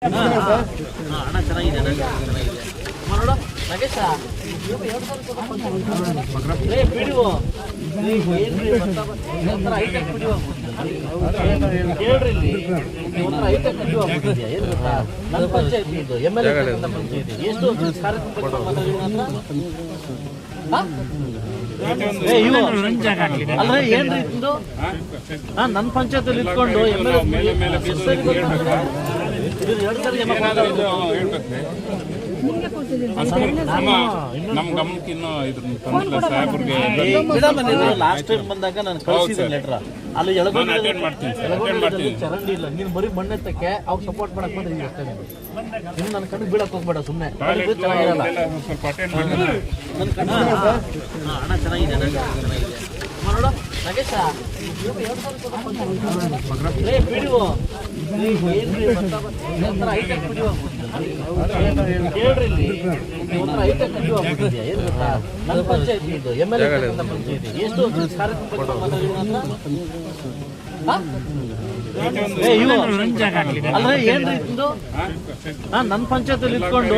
ಅಣ್ಣ ಚೆನ್ನಾಗಿದೆ ನೋಡು ನಾಗೇಶ ಪಿಡಿಒ ಒಂಥರ ಹೈಟೆಕ್ ಪಿಡಿಒ ಹೇಳ್ರಿ ಇಲ್ಲಿ ಒಂಥರ ಹೈಟೆಕ್ ಪಿಡಿಒ ಆಗ್ಬಿಟ್ಟಿದ್ಯಾ ಏನು ಗೊತ್ತಾ ನನ್ನ ಪಂಚಾಯತಿ ಇದು MLA ಪಂಚಾಯತಿ ಎಷ್ಟು ಅಲ್ರಿ ಏನ್ರಿ ಇದು ನನ್ನ ಪಂಚಾಯತಿಯಲ್ಲಿ ಇಟ್ಕೊಂಡು ನಮ್ಮ ಗಮನಕ್ಕೆ ಇನ್ನೂ ಲಾಸ್ಟ್ ಟೈಮ್ ಬಂದಾಗ ನಾನು ಕಳಿಸಿದ್ದೀನಿ ಲೆಟ್ರ ಅಲ್ಲಿ ಚರಂಡಿ ಇಲ್ಲ ನೀನು ಬರೀ ಮಣ್ಣೆತ್ತಕ್ಕೆ ಅವ್ರು ಸಪೋರ್ಟ್ ಮಾಡಕ್ ಬಂದ್ರೆ ಅಷ್ಟೇ ಇನ್ನು ನನ್ನ ಕಣ್ಣು ಬೀಳಕ್ ಹೋಗ್ಬೇಡ ಸುಮ್ಮನೆ ಚೆನ್ನಾಗಿರಲ್ಲ ನನ್ನ ಕಣ್ಣು ಅಣ್ಣ ಚೆನ್ನಾಗಿದೆ ನೋಡು ನಾಗೇಶ ಪಿಡಿಒ ಒಂಥರ ಹೈಟೆಕ್ ಪಿಡಿಒ ಹೇಳ್ರಿ ಇಲ್ಲಿ ಒಂಥರ ಹೈಟೆಕ್ ಪಿಡಿಒ ಆಗ್ಬಿಟ್ಟಿದ್ಯಾ ಏನು ಗೊತ್ತಾ ನನ್ನ ಪಂಚಾಯತಿ ಇದು MLA ಪಂಚಾಯತಿ ಎಷ್ಟು ಅಲ್ರಿ ಏನ್ರಿ ಇದು ನನ್ನ ಪಂಚಾಯತಿಯಲ್ಲಿ ಇಟ್ಕೊಂಡು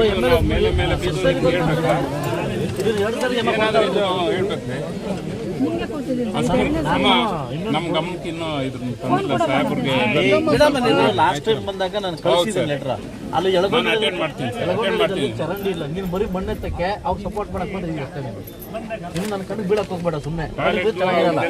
ನಮ್ಮ ಗಮನಕ್ಕೆ ಇನ್ನೂ ಲಾಸ್ಟ್ ಟೈಮ್ ಬಂದಾಗ ನಾನು ಕಳಿಸಿದ್ದೀನಿ ಲೆಟ್ರ ಅಲ್ಲಿ ಚರಂಡಿ ಇಲ್ಲ ನೀನು ಬರೀ ಮಣ್ಣೆತ್ತಕ್ಕೆ ಅವ್ರು ಸಪೋರ್ಟ್ ಮಾಡಕ್ ಬಂದ್ರೆ ಅಷ್ಟೇ ಇನ್ನು ನನ್ನ ಕಣ್ಣು ಬೀಳಕ್ ಹೋಗ್ಬೇಡ ಸುಮ್ಮನೆ ಚೆನ್ನಾಗಿರಲ್ಲ